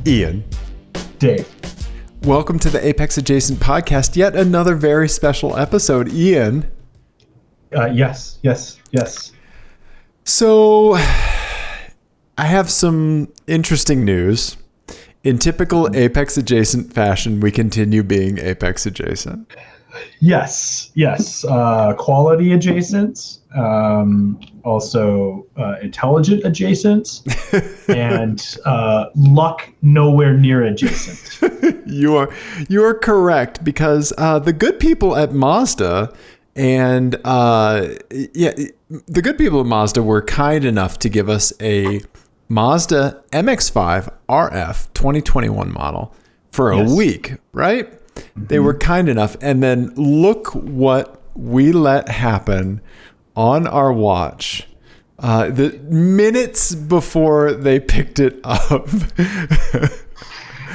Ian. Dave. Welcome to the Apex Adjacent podcast. Yet another very special episode. Ian. Yes. So, I have some interesting news. In typical Apex Adjacent fashion, we continue being Apex Adjacent. Yes. Quality adjacent. Also intelligent adjacent. And luck nowhere near adjacent. You are correct, because the good people at Mazda the good people at Mazda were kind enough to give us a Mazda MX-5 RF 2021 model for a week, right? Mm-hmm. They were kind enough. And then look what we let happen on our watch. The minutes before they picked it up.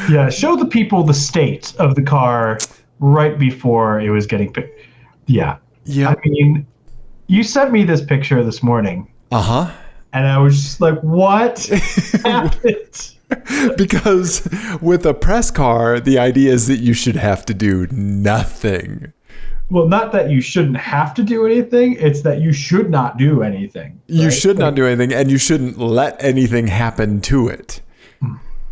Yeah, show the people the state of the car right before it was getting picked. Yeah. I mean, you sent me this picture this morning. Uh-huh. And I was just like, what happened? Because with a press car, the idea is that you should have to do nothing. Well, not that you shouldn't have to do anything. It's that you should not do anything. Right? You should not do anything, and you shouldn't let anything happen to it.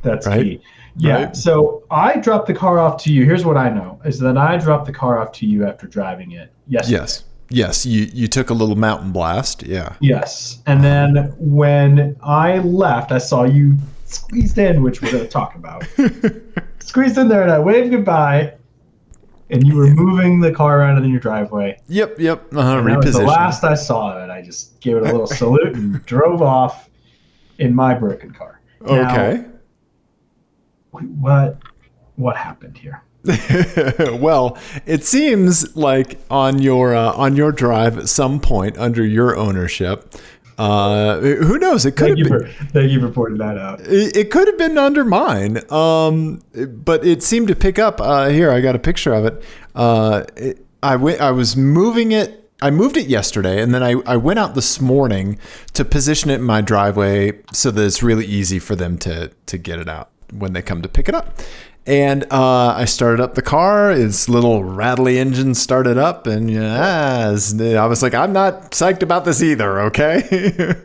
That's right? Key. Yeah. Right? So I dropped the car off to you. Here's what I know, is that I dropped the car off to you after driving it yesterday. Yes. You took a little mountain blast. Yeah. Yes. And then when I left, I saw you squeezed in, which we're going to talk about. Squeezed in there, and I waved goodbye. And you were moving the car around in your driveway. Yep. That was the last I saw of it. I just gave it a little salute and drove off in my broken car. Okay. Now, what happened here? Well, it seems like on your drive at some point under your ownership, who knows? It could have been. Thank you for pointing that out. It could have been under mine, but it seemed to pick up. Here, I got a picture of it. I was moving it. I moved it yesterday, and then I went out this morning to position it in my driveway so that it's really easy for them to get it out when they come to pick it up. And I started up the car. Its little rattly engine started up, and I was like, I'm not psyched about this either, okay?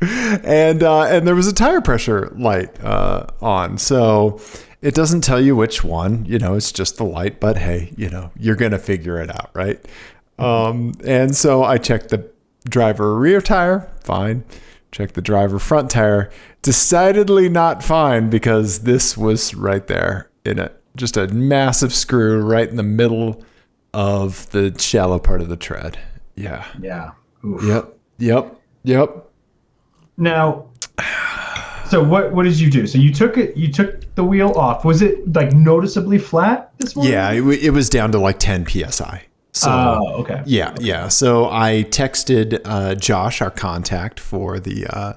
and there was a tire pressure light on, so it doesn't tell you which one. It's just the light, but hey, you're gonna figure it out, right? And so I checked the driver rear tire, fine. Checked the driver front tire, decidedly not fine, because this was right there in it. Just a massive screw right in the middle of the shallow part of the tread. Yeah. Oof. Yep. Now, so what did you do? So you took the wheel off. Was it like noticeably flat this morning? Yeah, it was down to like 10 PSI. So, okay. Yeah. So I texted Josh, our contact for the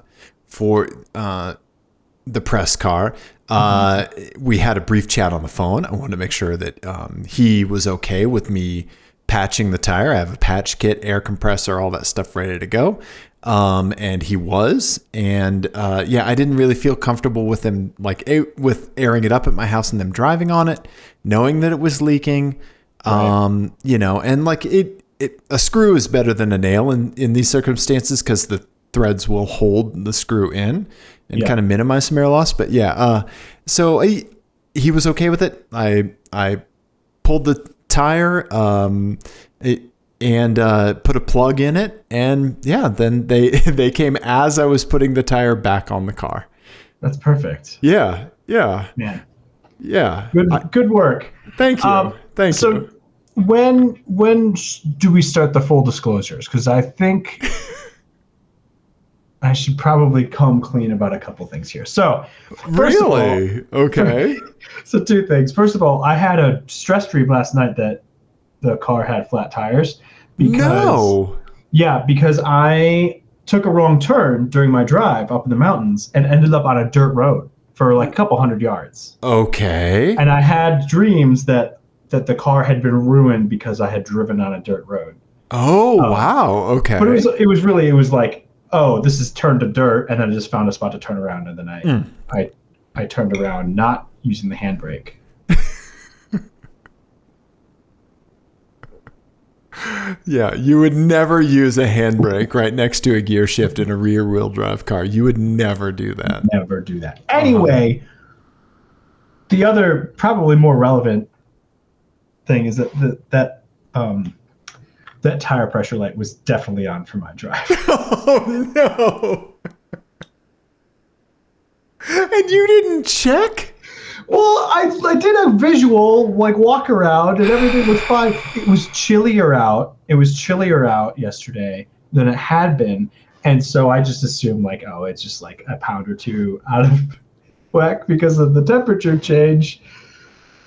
press car. We had a brief chat on the phone. I wanted to make sure that he was okay with me patching the tire. I have a patch kit, air compressor, all that stuff ready to go. And he was. And I didn't really feel comfortable with them, with airing it up at my house and them driving on it, knowing that it was leaking. Right. And a screw is better than a nail in these circumstances, because the threads will hold the screw in and kind of minimize some air loss. But so he was okay with it. I pulled the tire and put a plug in it, and then they came as I was putting the tire back on the car. That's perfect. Yeah. Good work. Thank you. Thank you. So when do we start the full disclosures? Because I think I should probably come clean about a couple things here. So first of all, okay. So two things. First of all, I had a stress dream last night that the car had flat tires. Because I took a wrong turn during my drive up in the mountains and ended up on a dirt road for like a couple 100 yards. Okay. And I had dreams that the car had been ruined because I had driven on a dirt road. Oh, wow. Okay. But it was like, oh, this is turned to dirt, and then I just found a spot to turn around, and then I I turned around not using the handbrake. Yeah, you would never use a handbrake right next to a gear shift in a rear-wheel drive car. You would never do that. Never do that. Anyway, the other probably more relevant thing is that tire pressure light was definitely on for my drive. Oh no! And you didn't check? Well, I did a visual like walk around and everything was fine. It was chillier out. It was chillier out yesterday than it had been, and so I just assumed like, oh, it's just like a pound or two out of whack because of the temperature change.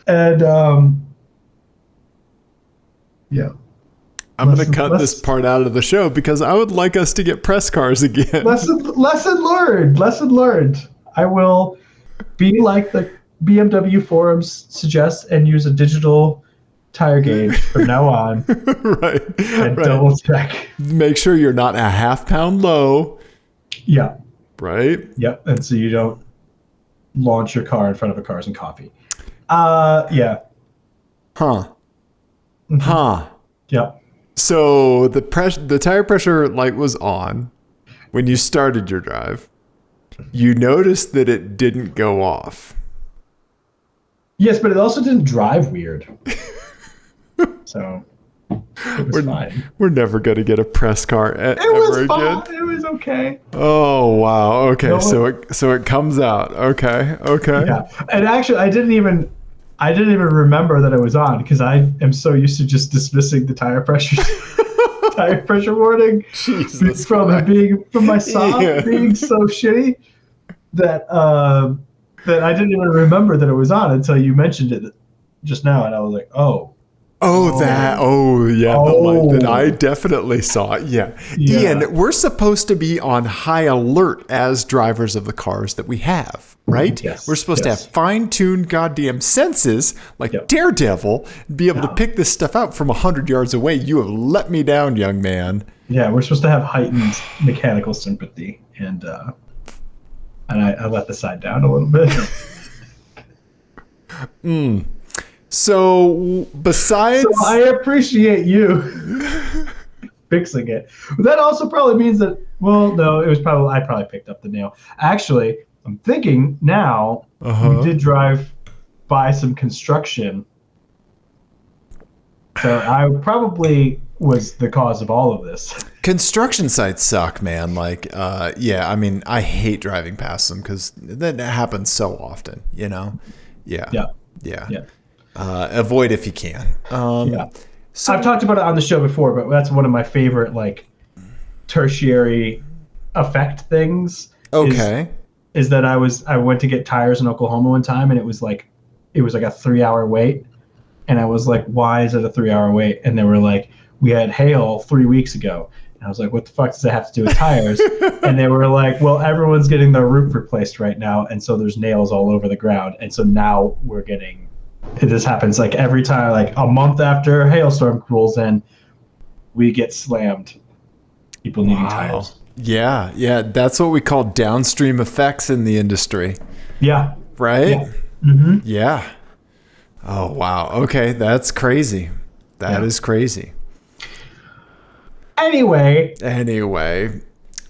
And yeah. I'm going to cut this part out of the show because I would like us to get press cars again. Lesson learned. Lesson learned. I will be like the BMW forums suggest and use a digital tire gauge from now on. Right. And double check. Make sure you're not a half pound low. Yeah. Right? Yep. And so you don't launch your car in front of a Cars and Coffee. Yeah. Huh. Mm-hmm. Huh. Yep. So the tire pressure light was on when you started your drive. You noticed that it didn't go off. Yes, but it also didn't drive weird. So it was fine. We're never going to get a press car ever again. It was okay. Oh, wow. Okay. So it comes out. Okay. Yeah. And actually I didn't even remember that it was on because I am so used to just dismissing the tire pressure warning from my Saab being so shitty that that I didn't even remember that it was on until you mentioned it just now, and I was like, the light that I definitely saw. Yeah. Ian, we're supposed to be on high alert as drivers of the cars that we have, right? Yes. We're supposed to have fine-tuned goddamn senses like Daredevil, be able to pick this stuff out from 100 yards away. You have let me down, young man. Yeah, we're supposed to have heightened mechanical sympathy, and I let the side down a little bit. So besides, I appreciate you fixing it. But that also probably means that, well, no, I probably picked up the nail. Actually, I'm thinking now we did drive by some construction. So I probably was the cause of all of this. Construction sites suck, man. Like, I mean, I hate driving past them because that happens so often, you know? Yeah. Avoid if you can. So I've talked about it on the show before, but that's one of my favorite, like, tertiary effect things. Okay. Is that I went to get tires in Oklahoma one time, and it was like a 3-hour wait. And I was like, why is it a 3-hour wait? And they were like, we had hail 3 weeks ago. And I was like, what the fuck does that have to do with tires? And they were like, well, everyone's getting their roof replaced right now. And so there's nails all over the ground. And so now this happens like every time, like a month after a hailstorm rolls in, we get slammed. People needing tires. Yeah. That's what we call downstream effects in the industry. Yeah. Right? Yeah. Mm-hmm. Yeah. Oh, wow. Okay. That's crazy. That is crazy. Anyway,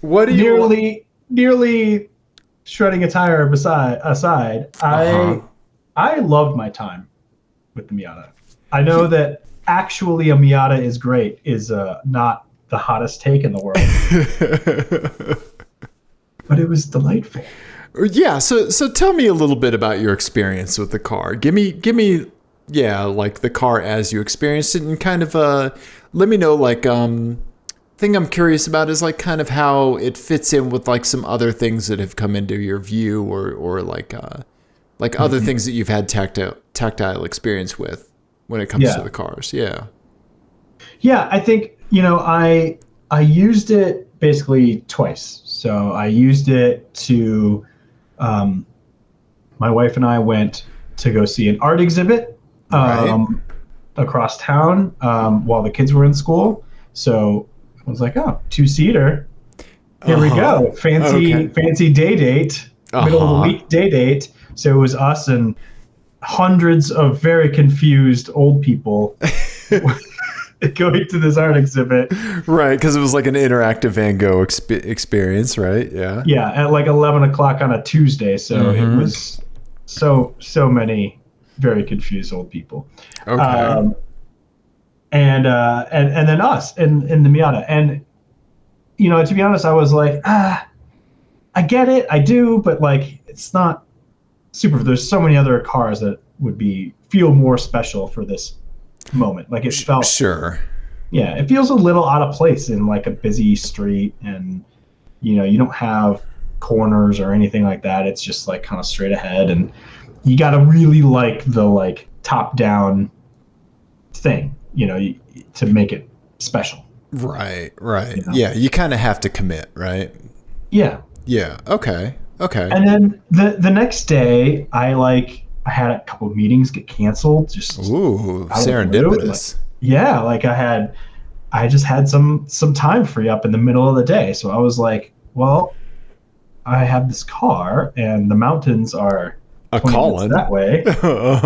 what do you nearly shredding a tire aside, I loved my time with the Miata. I know that actually a Miata is great is not the hottest take in the world. But it was delightful. Yeah, so tell me a little bit about your experience with the car. Give me like the car as you experienced it, and kind of let me know, like, thing I'm curious about is like kind of how it fits in with like some other things that have come into your view, or like other things that you've had tactile experience with when it comes to the cars. Yeah, I think, I used it basically twice. So I used it to, my wife and I went to go see an art exhibit across town while the kids were in school. So I was like, oh, 2-seater. Here we go. Fancy day date, middle of the week day date. So it was us and hundreds of very confused old people going to this art exhibit. Right, because it was like an interactive Van Gogh experience, right? Yeah. Yeah, at like 11 o'clock on a Tuesday. So it was so many very confused old people. Okay. And then us in the Miata. And, you know, to be honest, I was like, I get it, I do, but like, it's not super. There's so many other cars that would feel more special for this moment. Like it felt, sure. Yeah, it feels a little out of place in like a busy street, and you know, you don't have corners or anything like that. It's just like kind of straight ahead, and you got to really like the like top down thing, you know, to make it special. Right. You know? Yeah, you kind of have to commit, right? Yeah. Okay. And then the next day, I had a couple of meetings get canceled. Just serendipitous. I just had some time free up in the middle of the day, so I was like, well, I have this car, and the mountains are calling that way,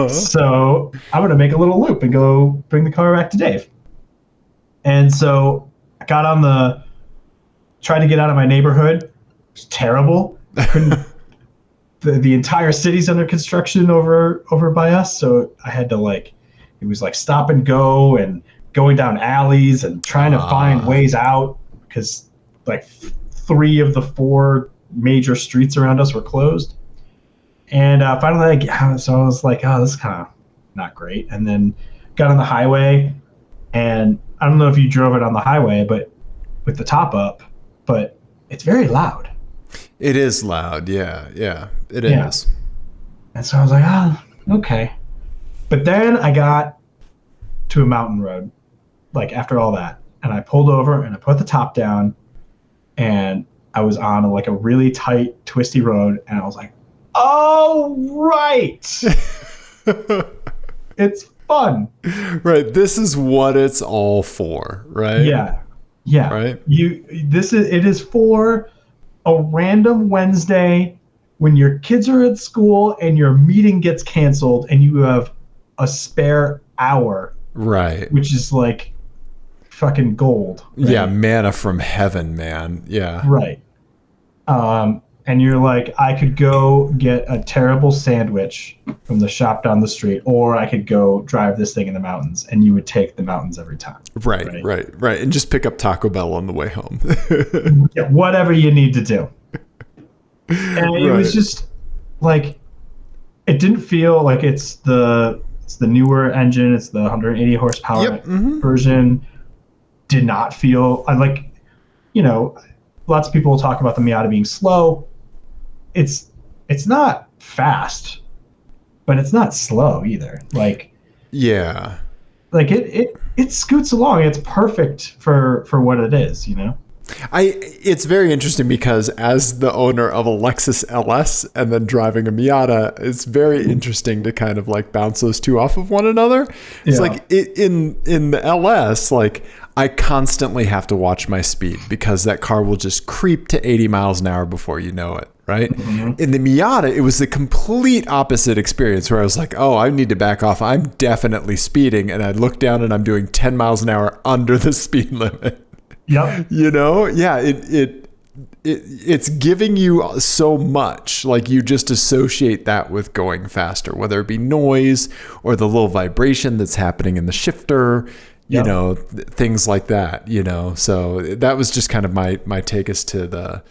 so I'm gonna make a little loop and go bring the car back to Dave. And so I tried to get out of my neighborhood. It was terrible. I couldn't. The entire city's under construction over by us, so I had to it was like stop and go and going down alleys and trying to find ways out, because like 3 of the 4 major streets around us were closed. And finally, so I was like, oh, this is kind of not great. And then got on the highway, and I don't know if you drove it on the highway, but with the top up, but it's very loud. It is loud, yeah, it is. And so I was like, okay. But then I got to a mountain road, like after all that, and I pulled over and I put the top down, and I was on a really tight, twisty road, and I was like, oh, right. It's fun. Right, this is what it's all for, right? Yeah. Right? It is for a random Wednesday when your kids are at school and your meeting gets canceled and you have a spare hour. Right. Which is like fucking gold. Right? Yeah, manna from heaven, man. Yeah. Right. And you're like, I could go get a terrible sandwich from the shop down the street, or I could go drive this thing in the mountains, and you would take the mountains every time. Right. And just pick up Taco Bell on the way home. Yeah, whatever you need to do. And it was just like, it didn't feel like it's the newer engine. It's the 180 horsepower version. Did not feel lots of people talk about the Miata being slow. It's not fast, but it's not slow either. It scoots along. It's perfect for what it is, you know? It's very interesting because as the owner of a Lexus LS and then driving a Miata, it's very interesting to kind of bounce those two off of one another. It's in the LS, I constantly have to watch my speed because that car will just creep to 80 miles an hour before you know it, right? Mm-hmm. In the Miata, it was the complete opposite experience where I was like, oh, I need to back off. I'm definitely speeding. And I look down and I'm doing 10 miles an hour under the speed limit. Yep. You know? Yeah, it's giving you so much. You just associate that with going faster, whether it be noise or the little vibration that's happening in the shifter. You know, things like that, you know. So that was just kind of my take as to the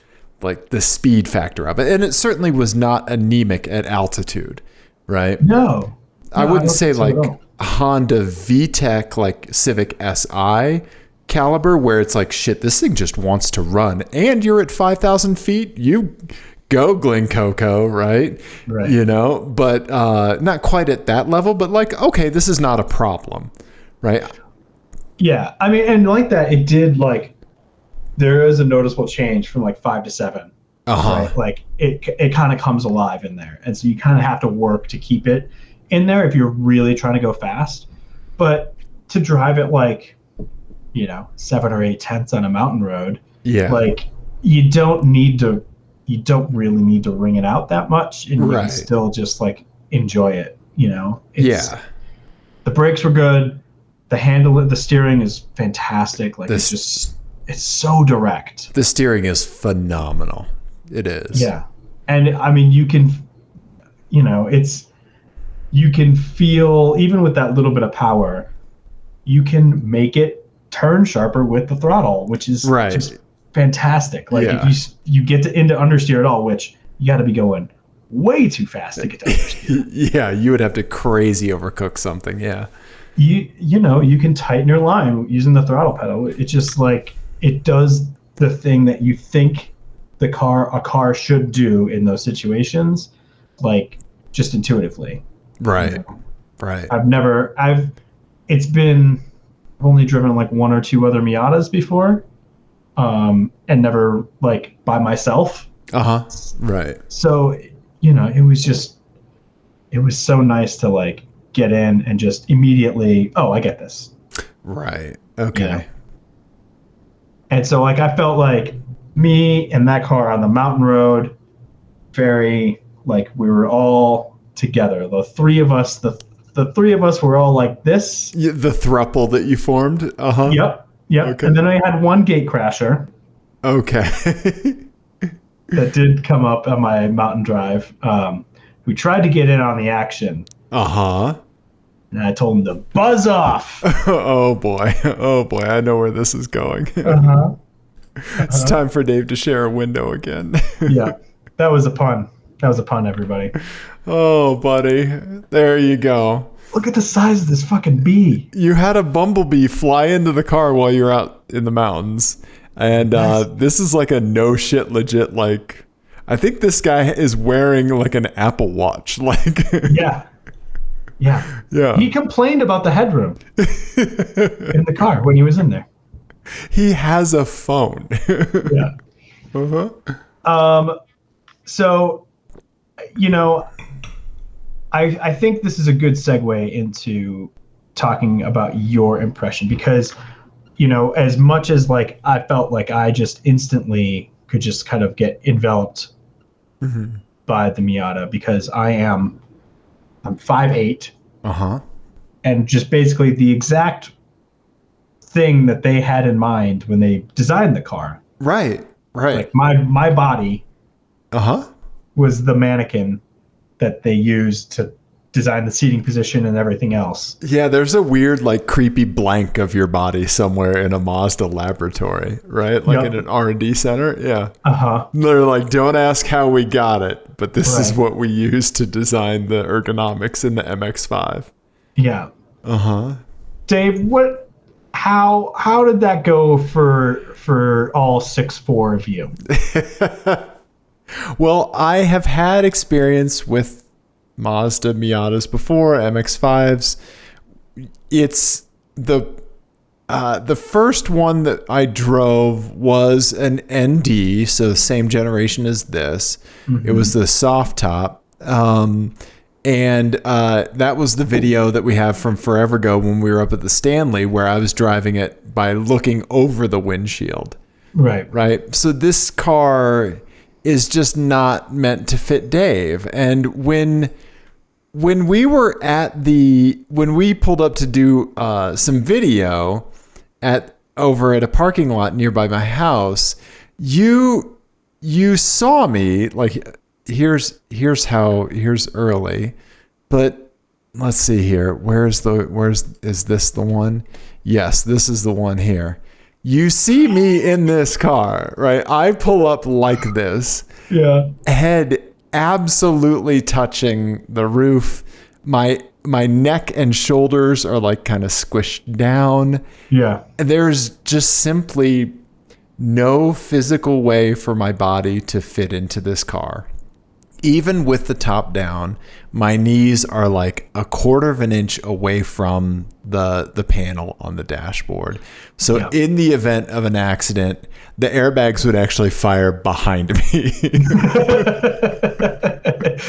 speed factor of it. And it certainly was not anemic at altitude, right? No I wouldn't say Honda VTEC, Civic SI caliber, where it's shit, this thing just wants to run. And you're at 5,000 feet, you go Glen Coco, right? You know, but not quite at that level, but okay, this is not a problem, right? Yeah, I mean, and that, it did there is a noticeable change from 5 to 7. Right? It kind of comes alive in there, and so you kind of have to work to keep it in there if you're really trying to go fast. But to drive it 7 or 8 tenths on a mountain road, you don't need to you don't really need to wring it out that much, and you can still just like enjoy it. You know, yeah. The brakes were good. The steering is fantastic. Like it's so direct. The steering is phenomenal. It is. Yeah, and I mean you can feel, even with that little bit of power, you can make it turn sharper with the throttle, which is just fantastic. Like if you get into understeer at all, which you got to be going way too fast to get to understeer. Yeah, you would have to crazy overcook something. Yeah. You can tighten your line using the throttle pedal. It's just like it does the thing that you think a car should do in those situations, like just intuitively. Right. You know? Right. I've only driven like one or two other Miatas before, and never like by myself. Right. So, it was so nice to like get in and just immediately, oh, I get this. Right. Okay. You know? And so like I felt like me and that car on the mountain road, very like we were all together. The three of us were all like this. The throuple that you formed. Yep. Okay. And then I had one gate crasher. Okay. That did come up on my mountain drive. Who tried to get in on the action. And I told him to buzz off. Oh boy. I know where this is going. It's time for Dave to share a window again. Yeah. That was a pun, everybody. Oh, buddy. There you go. Look at the size of this fucking bee. You had a bumblebee fly into the car while you were out in the mountains. And this is like a no shit legit, like, I think this guy is wearing like an Apple Watch. Like, Yeah. He complained about the headroom in the car when he was in there. He has a phone. Yeah. So, I think this is a good segue into talking about your impression, because, as much as like I felt like I just instantly could just kind of get enveloped by the Miata, because I'm 5'8". And just basically the exact thing that they had in mind when they designed the car. Right. Like my body was the mannequin that they used to design the seating position and everything else. Yeah, there's a weird, like, creepy blank of your body somewhere in a Mazda laboratory, right? Like in an R&D center. Yeah. They're like, don't ask how we got it, but this is what we used to design the ergonomics in the MX-5. Yeah. Dave, how did that go for all 6'4" of you? Well, I have had experience with Mazda Miatas before, MX-5s. It's the first one that I drove was an ND, so same generation as this. It was the soft top. And that was the video that we have from forever ago when we were up at the Stanley, where I was driving it by looking over the windshield. Right. So this car is just not meant to fit Dave. And when we were when we pulled up to do some video over at a parking lot nearby my house, you saw me, like, here's early, but let's see here. Is this the one? Yes, this is the one here. You see me in this car, right? I pull up like this. Yeah. Head absolutely touching the roof. My neck and shoulders are like kind of squished down. Yeah. There's just simply no physical way for my body to fit into this car. Even with the top down, my knees are like 1/4 of an inch away from the panel on the dashboard. So in the event of an accident, the airbags would actually fire behind me.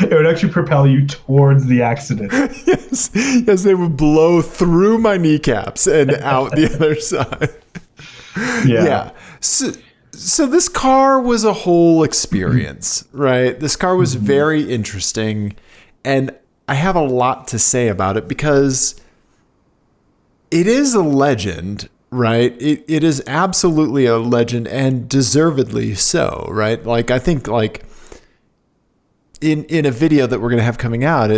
It would actually propel you towards the accident. Yes, they would blow through my kneecaps and out the other side. Yeah. So this car was a whole experience, right? This car was very interesting, and I have a lot to say about it because it is a legend, right? It is absolutely a legend, and deservedly so, right? Like, I think, like, in a video that we're going to have coming out,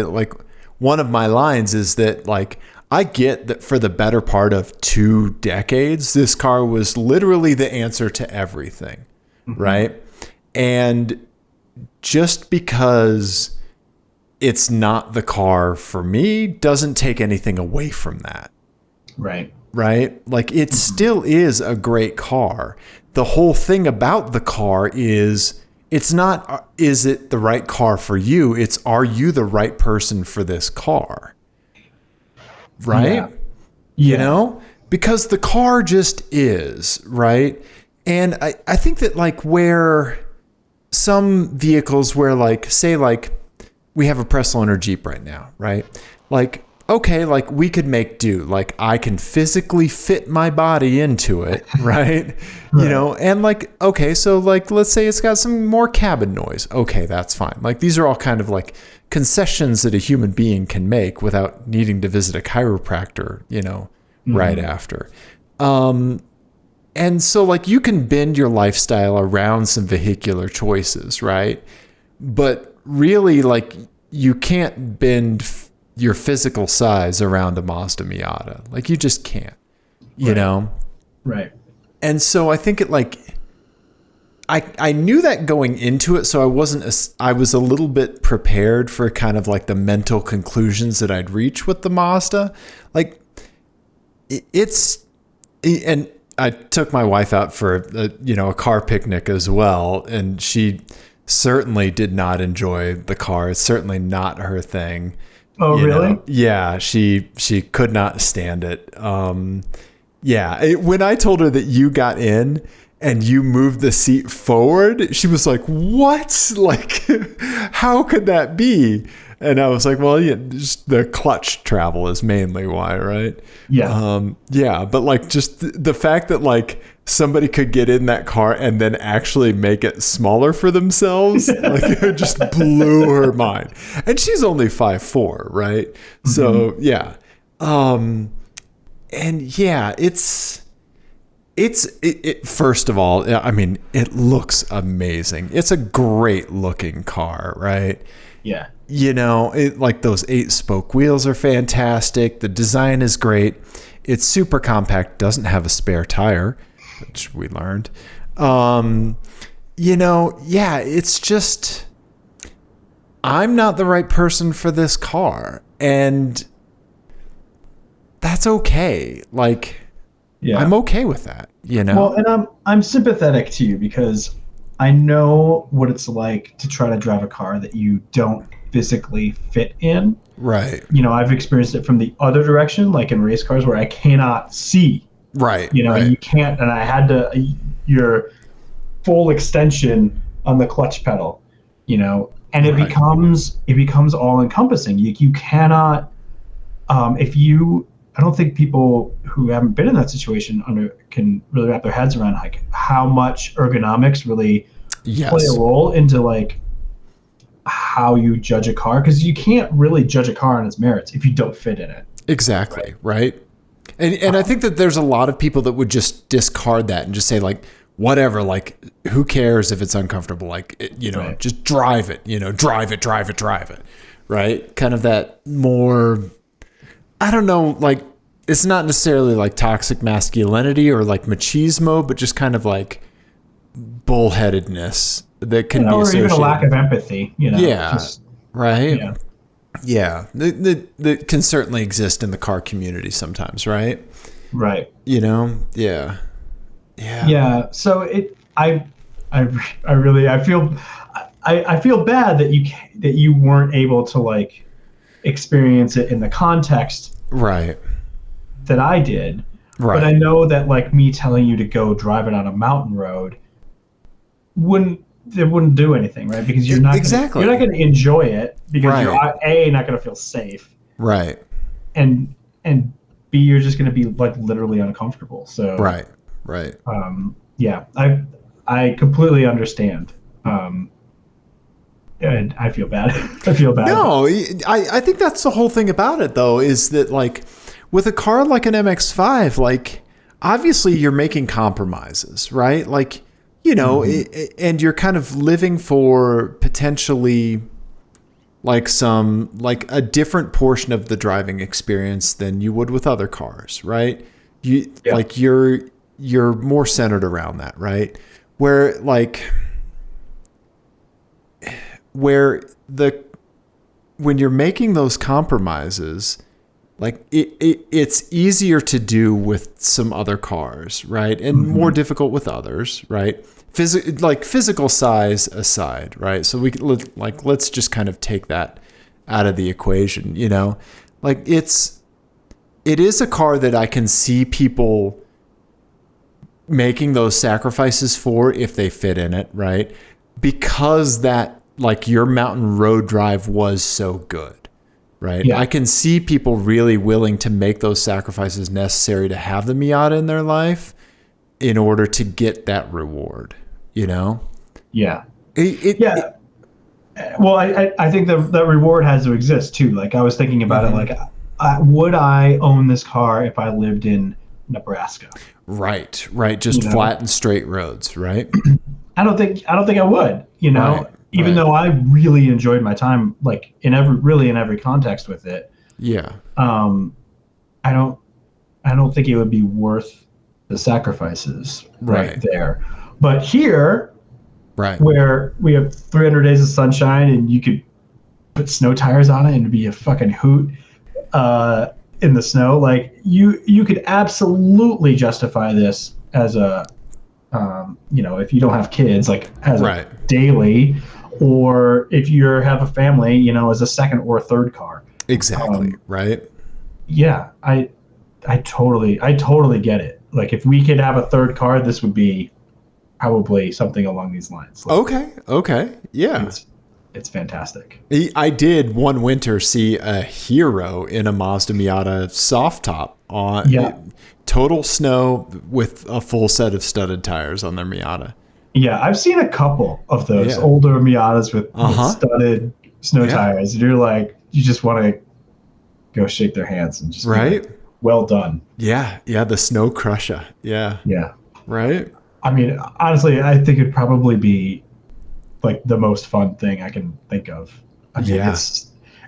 one of my lines is that, like, I get that for the better part of 2 decades, this car was literally the answer to everything, right? And just because it's not the car for me doesn't take anything away from that. Right. Right? Like, it still is a great car. The whole thing about the car is, it's not, is it the right car for you? It's, are you the right person for this car? Right? Yeah. You know? Because the car just is, right? And I think that, like, where some vehicles where, like, say, like, we have a press loaner Jeep right now, right? Like, okay, like, we could make do. Like, I can physically fit my body into it, right? You know, and, like, okay, so, like, let's say it's got some more cabin noise. Okay, that's fine. Like, these are all kind of, like, concessions that a human being can make without needing to visit a chiropractor, you know, right after. And so, like, you can bend your lifestyle around some vehicular choices, right? But really, like, you can't bend your physical size around a Mazda Miata. Like, you just can't, you know? Right. And so I think it, like, I knew that going into it, so I was a little bit prepared for kind of, like, the mental conclusions that I'd reach with the Mazda. Like, and I took my wife out for a car picnic as well, and she certainly did not enjoy the car. It's certainly not her thing. Oh, really? Yeah, she could not stand it. When I told her that you got in and you moved the seat forward, she was like, "What? Like, how could that be?" And I was like, "Well, yeah, just the clutch travel is mainly why, right?" Yeah. But, like, just the fact that, like, somebody could get in that car and then actually make it smaller for themselves, like, it just blew her mind. And she's only 5'4", right? So yeah. And yeah, it's first of all, I mean, it looks amazing. It's a great looking car, right? Yeah. You know, like, those 8-spoke wheels are fantastic. The design is great. It's super compact, doesn't have a spare tire, which we learned. It's just, I'm not the right person for this car, and that's okay. Like, I'm okay with that, you know? Well, and I'm sympathetic to you because I know what it's like to try to drive a car that you don't physically fit in. Right. You know, I've experienced it from the other direction, like in race cars where I cannot see. Right. You know, right. you can't, and I had your full extension on the clutch pedal, you know, and it becomes all encompassing. You cannot, I don't think people who haven't been in that situation can really wrap their heads around, like, how much ergonomics really play a role into, like, how you judge a car, because you can't really judge a car on its merits if you don't fit in it. Exactly. Right. And I think that there's a lot of people that would just discard that and just say, like, whatever, like, who cares if it's uncomfortable? Like, just drive it, drive it. Right. Kind of that more, I don't know, like, it's not necessarily like toxic masculinity or like machismo, but just kind of like bullheadedness that can be associated. Or even a lack of empathy, Yeah. Right. Yeah. Yeah. That can certainly exist in the car community sometimes. Right. Right. Yeah. Yeah. Yeah. So I feel bad that you weren't able to, like, experience it in the context that I did. Right. But I know that, like, me telling you to go drive it on a mountain road wouldn't do anything, right? Because you're not going to enjoy it, because you're not going to feel safe. Right. And B, you're just going to be, like, literally uncomfortable. So Right. yeah, I completely understand. And I feel bad. I feel bad. No, I think that's the whole thing about it, though, is that like with a car like an MX-5, like obviously you're making compromises, right? Like, you know, and you're kind of living for potentially like like a different portion of the driving experience than you would with other cars, right? Like you're more centered around that, right? When you're making those compromises, like it's easier to do with some other cars, right? And more difficult with others, right? Physical size aside, right? So let's just kind of take that out of the equation, you know? Like it is a car that I can see people making those sacrifices for if they fit in it, right? Because that, like, your mountain road drive was so good, right? Yeah. I can see people really willing to make those sacrifices necessary to have the Miata in their life in order to get that reward, you know? Yeah. Well, I think that reward has to exist too. Like I was thinking about it, like, would I own this car if I lived in Nebraska? Right. Just flat and straight roads, right? I don't think I would, you know, even though I really enjoyed my time, like in every context with it. Yeah. I don't think it would be worth the sacrifices right there. But here, where we have 300 days of sunshine and you could put snow tires on it and it'd be a fucking hoot in the snow, like you could absolutely justify this as a you know, if you don't have kids, like as a daily, or if you have a family, you know, as a second or third car. Exactly. Right. Yeah. I totally get it. Like if we could have a third car, this would be probably something along these lines. Like, okay. Yeah. It's fantastic. I did one winter see a Hero in a Mazda Miata soft top on total snow with a full set of studded tires on their Miata. Yeah, I've seen a couple of those older Miatas with studded snow tires. And you're like, you just want to go shake their hands and just be like, well done. Yeah, the Snow Crusher. Yeah. Right? I mean, honestly, I think it'd probably be like the most fun thing I can think of. I mean,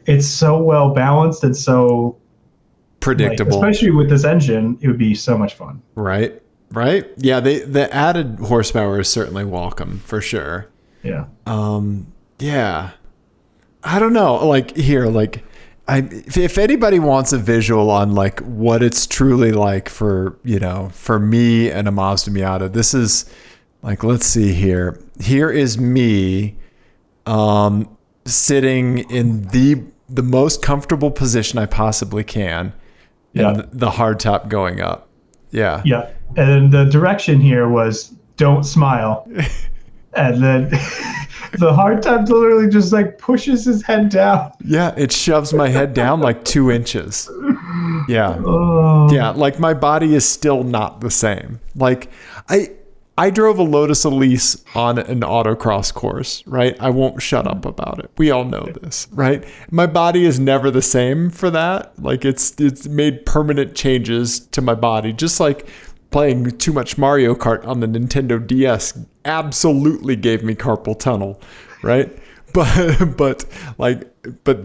it's so well balanced and so predictable. Like, especially with this engine, it would be so much fun. Right. Yeah, the added horsepower is certainly welcome for sure. Yeah. Yeah. I don't know. Like here, like if anybody wants a visual on like what it's truly like for, you know, for me and a Mazda Miata, this is like, let's see here. Here is me sitting in the most comfortable position I possibly can. And the hardtop going up. Yeah. Yeah. And the direction here was don't smile. And then the hardtop literally just like pushes his head down. Yeah. It shoves my head down like 2 inches. Yeah. Yeah. Like my body is still not the same. Like I drove a Lotus Elise on an autocross course, right? I won't shut up about it. We all know this, right? My body is never the same for that. Like it's made permanent changes to my body, just like playing too much Mario Kart on the Nintendo DS absolutely gave me carpal tunnel, right? But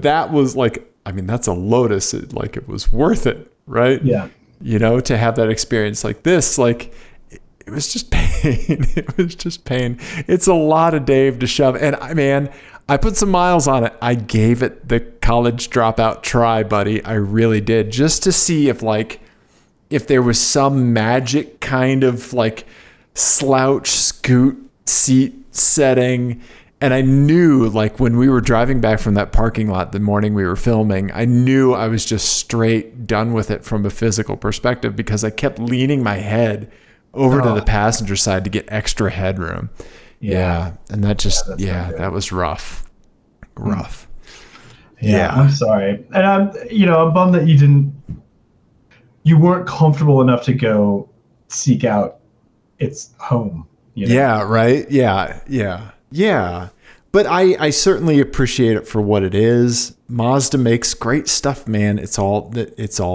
that was like, I mean, that's a Lotus. It was worth it, right? Yeah. You know, to have that experience like this, like it was just pain. It was just pain. It's a lot of Dave to shove. And I put some miles on it. I gave it the college dropout try, buddy. I really did, just to see if there was some magic kind of like slouch scoot seat setting. And I knew, like, when we were driving back from that parking lot the morning we were filming, I knew I was just straight done with it from a physical perspective because I kept leaning my head over to the passenger side to get extra headroom. Yeah. And that just, that was rough. Yeah. I'm sorry. And I'm bummed that you weren't comfortable enough to go seek out its home. You know? Yeah, right. Yeah. But I certainly appreciate it for what it is. Mazda makes great stuff, man. It's all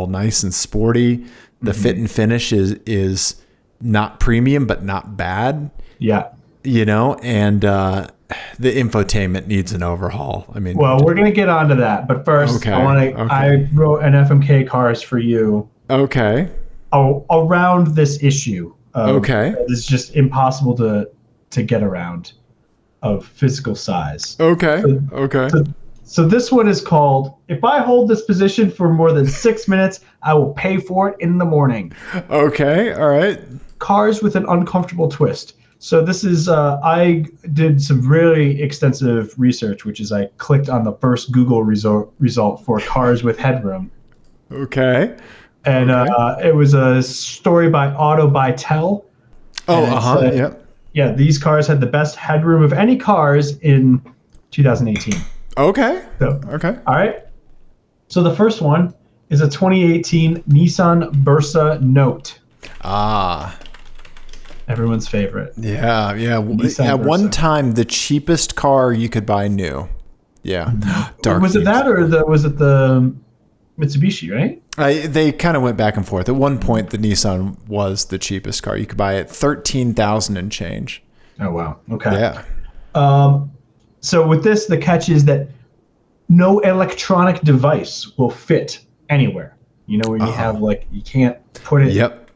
nice and sporty. The fit and finish is not premium, but not bad. Yeah. And the infotainment needs an overhaul. I mean, well, we're gonna get onto that, but first, I wrote an FMK Cars for you. Okay. Around this issue. Okay. It's just impossible to get around of physical size. Okay. So this one is called, if I hold this position for more than 6 minutes, I will pay for it in the morning. Okay. All right. Cars with an uncomfortable twist. So this is, I did some really extensive research, which is I clicked on the first Google result for cars with headroom. Okay. And it was a story by Auto by Tel. Yep. Yeah, these cars had the best headroom of any cars in 2018. Okay. Okay. All right. So the first one is a 2018 Nissan Versa Note. Everyone's favorite. Yeah. At one time, the cheapest car you could buy new. Yeah. Was it that, or was it the Mitsubishi, right? They kind of went back and forth. At one point, the Nissan was the cheapest car. You could buy it $13,000 and change. Oh, wow. Okay. Yeah. So with this, the catch is that no electronic device will fit anywhere. You know, when you have you can't put it. Yep.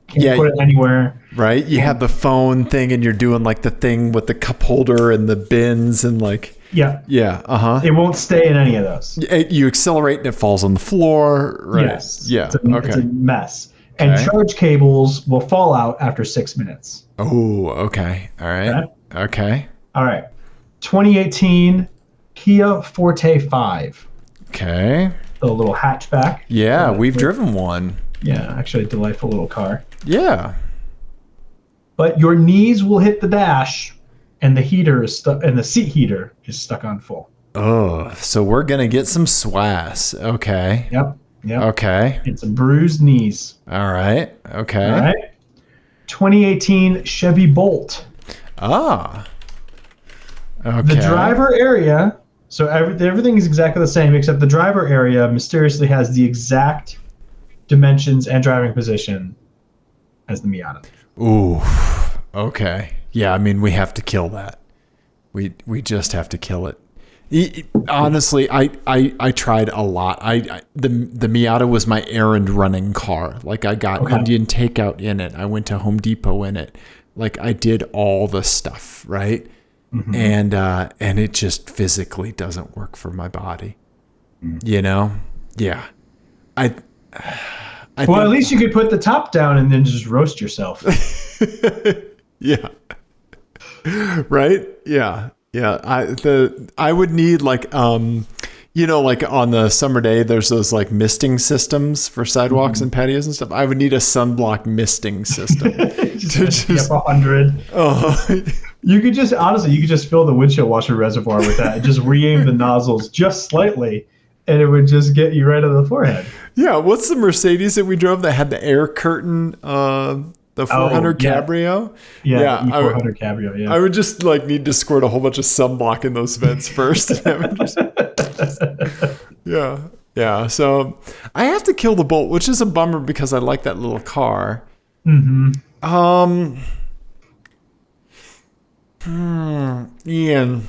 Put it anywhere. Right. You have the phone thing, and you're doing the thing with the cup holder and the bins and Yeah. Yeah. It won't stay in any of those. You accelerate and it falls on the floor. Right. Yes. Yeah. It's a mess. Okay. And charge cables will fall out after 6 minutes. Oh, okay. All right. Okay. All right. 2018 Kia Forte 5. Okay. The little hatchback. Yeah, we've driven one. Yeah, actually a delightful little car. Yeah. But your knees will hit the dash, and the heater is stuck, and the seat heater is stuck on full. Oh, so we're gonna get some swass. Okay. Yep. Okay. It's a bruised knees. All right. Okay. All right. 2018 Chevy Bolt. Okay. The driver area. So everything is exactly the same, except the driver area mysteriously has the exact dimensions and driving position as the Miata. Ooh. Okay. Yeah, I mean, we have to kill that. We just have to kill it. Honestly, I tried a lot. The Miata was my errand running car. I got Indian takeout in it. I went to Home Depot in it. I did all the stuff, right? Mm-hmm. And it just physically doesn't work for my body. Mm. Yeah. Well, at least you could put the top down and then just roast yourself. Yeah. Right? Yeah. I would need on the summer day there's those misting systems for sidewalks and patios and stuff. I would need a sunblock misting system. just 100. You could just fill the windshield washer reservoir with that and just re-aim the nozzles just slightly, and it would just get you right on the forehead. Yeah, what's the Mercedes that we drove that had the air curtain, the 400 Cabrio? Yeah, E400 Cabrio, yeah. I would just need to squirt a whole bunch of sunblock in those vents first. Yeah. So I have to kill the Bolt, which is a bummer because I like that little car. Mm-hmm. Ian,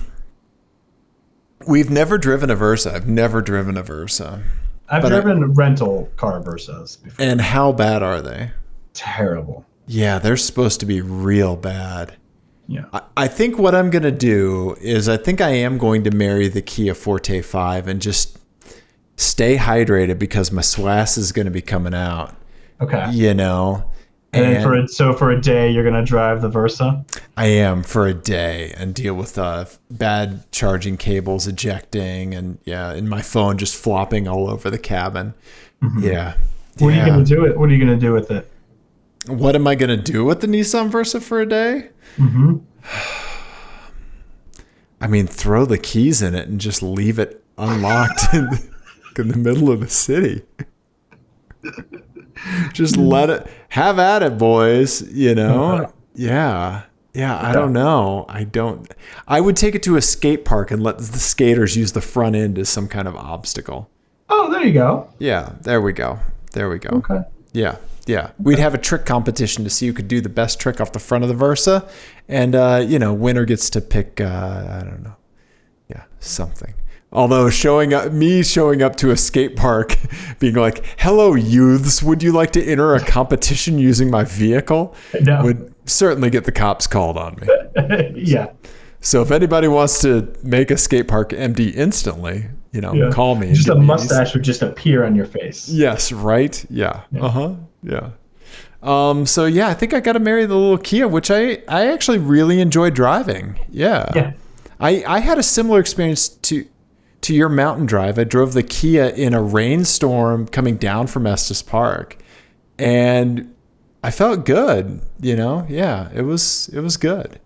we've never driven a Versa. I've never driven a Versa. I've driven rental car Versas before. And how bad are they? Terrible. Yeah, they're supposed to be real bad. Yeah. I think what I'm going to do is I am going to marry the Kia Forte 5 and just stay hydrated because my swass is going to be coming out. Okay. And for a day, you're going to drive the Versa? I am, for a day, and deal with bad charging cables ejecting and my phone just flopping all over the cabin. Mm-hmm. Yeah. What are you going to do it? What are you going to do with it? What am I going to do with the Nissan Versa for a day? Mm-hmm. I mean, throw the keys in it and just leave it unlocked in the middle of the city. Just let it have at it, boys. Yeah. Yeah, I don't know. I would take it to a skate park and let the skaters use the front end as some kind of obstacle. Oh, there you go. Yeah, there we go. There we go. Okay. Yeah, yeah. We'd have a trick competition to see who could do the best trick off the front of the Versa. And, winner gets to pick, I don't know. Yeah, something. Although showing up to a skate park being like, hello, youths, would you like to enter a competition using my vehicle? No. Would certainly get the cops called on me. Yeah. So if anybody wants to make a skate park empty instantly, call me. Just a mustache would just appear on your face. Yes, right? Yeah. Uh-huh. Yeah. So yeah, I think I got to marry the little Kia, which I actually really enjoy driving. Yeah. Yeah. I had a similar experience to your mountain drive. I drove the Kia in a rainstorm coming down from Estes Park, and I felt good, Yeah, it was good.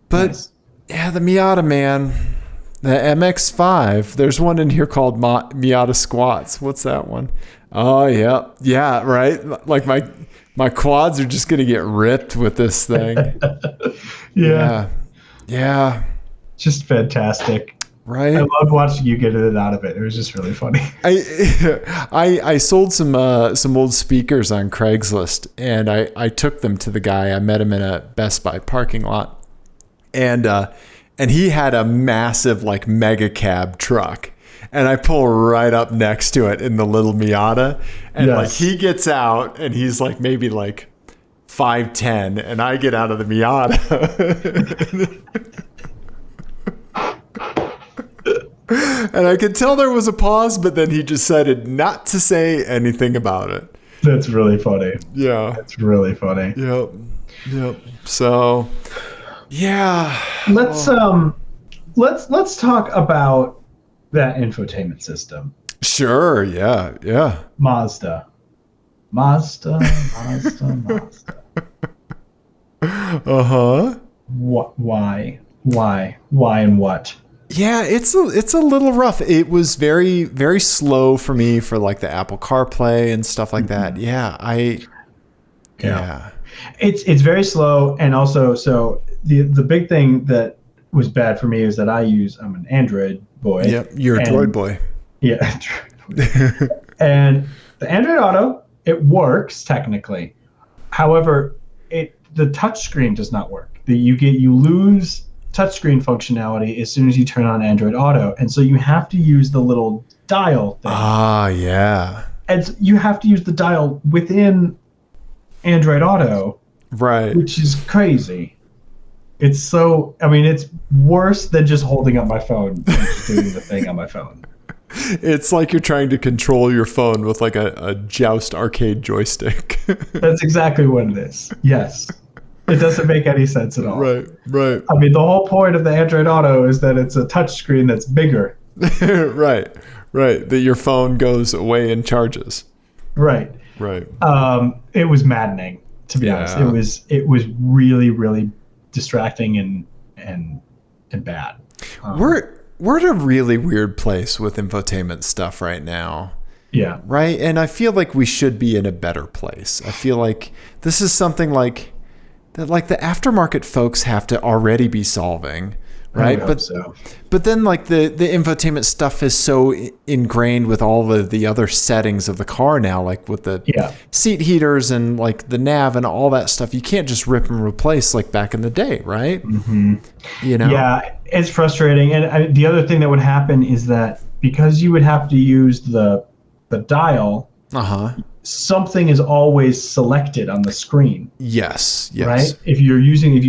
But Nice. Yeah, the Miata, man. The MX-5. There's one in here called Miata Squats. What's that one? Oh, yeah. Yeah, right? Like my quads are just going to get ripped with this thing. Yeah. Yeah. Just fantastic. Right. I loved watching you get in and out of it. It was just really funny. I sold some old speakers on Craigslist, and I took them to the guy. I met him in a Best Buy parking lot. And he had a massive like mega cab truck, and I pull right up next to it in the little Miata, and Yes. like he gets out and he's like maybe like 5'10", and I get out of the Miata. And I could tell there was a pause, but then he decided not to say anything about it. That's really funny. Yeah. That's really funny. Yep. So yeah. Let's talk about that infotainment system. Sure. Yeah. Mazda. Uh-huh. Why and what? Yeah, it's a little rough. It was very, very slow for me for like the Apple CarPlay and stuff like that. Yeah. It's very slow, and also so the big thing that was bad for me is that I'm an Android boy. Yep, you're a Droid boy. Yeah. And the Android Auto, it works technically. However, the touchscreen does not work. You lose touchscreen functionality as soon as you turn on Android Auto, and so you have to use the little dial thing. Ah, yeah. And you have to use the dial within Android Auto, right? Which is crazy. It's worse than just holding up my phone and just doing the thing on my phone. It's like you're trying to control your phone with like a Joust arcade joystick. That's exactly what it is. Yes. It doesn't make any sense at all. Right. I mean, the whole point of the Android Auto is that it's a touchscreen that's bigger. Right. That your phone goes away and charges. Right. It was maddening, to be honest. It was really, really distracting and bad. We're at a really weird place with infotainment stuff right now. Yeah. Right? And I feel like we should be in a better place. I feel like this is something like that, like the aftermarket folks have to already be solving, right? But then like the infotainment stuff is so ingrained with all the other settings of the car now, like with the seat heaters and like the nav and all that stuff. You can't just rip and replace like back in the day, right? Mm-hmm. Yeah, it's frustrating. And the other thing that would happen is that because you would have to use the dial, something is always selected on the screen. Yes. Right?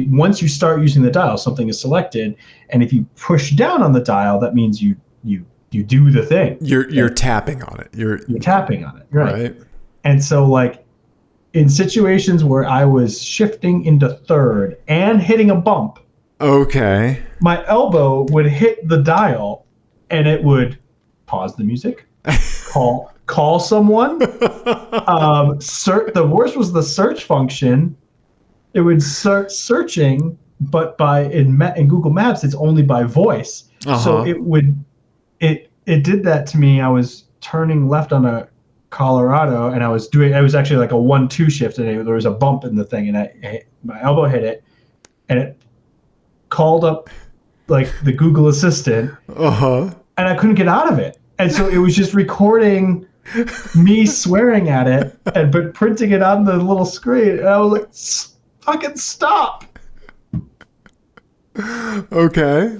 Once you start using the dial, something is selected, and if you push down on the dial, that means you do the thing. You're tapping on it. You're tapping on it, right? And so like in situations where I was shifting into third and hitting a bump, okay, my elbow would hit the dial and it would pause the music, call someone. The worst was the search function. It would start searching, but in Google Maps, it's only by voice. So it did that to me. I was turning left on a Colorado, and I was actually like a 1-2 shift, and there was a bump in the thing, and my elbow hit it, and it called up like the Google Assistant, and I couldn't get out of it. And so it was just recording me swearing at it, but printing it on the little screen. And I was like, fucking stop. Okay.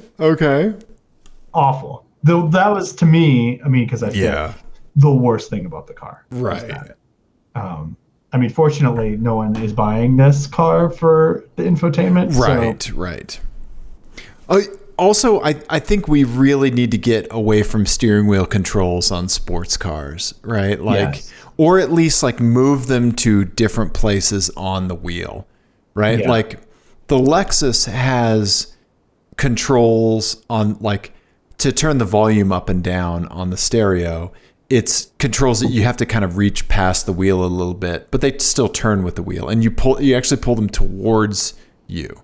Awful. Though that was, to me, I mean, because I feel the worst thing about the car. Right. I mean, fortunately, no one is buying this car for the infotainment. Right. Also, I think we really need to get away from steering wheel controls on sports cars, right? Like, or at least like move them to different places on the wheel, right? Yeah. Like the Lexus has controls on like to turn the volume up and down on the stereo. It's controls that you have to kind of reach past the wheel a little bit, but they still turn with the wheel, and you actually pull them towards you,